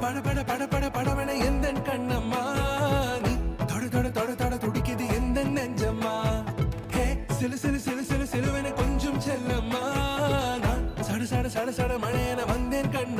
பட பட பட படவன எந்தன் கண்ணம்மா நீ தொட தொட தொட தொட துடிக்குது எந்த நெஞ்சம்மா ஹே சிலு சிலு சிலு சிலு சிலுவன கொஞ்சம் செல்லம்மா நான் சட சட சட சட மழையன வந்தேன் கண்ணம்மா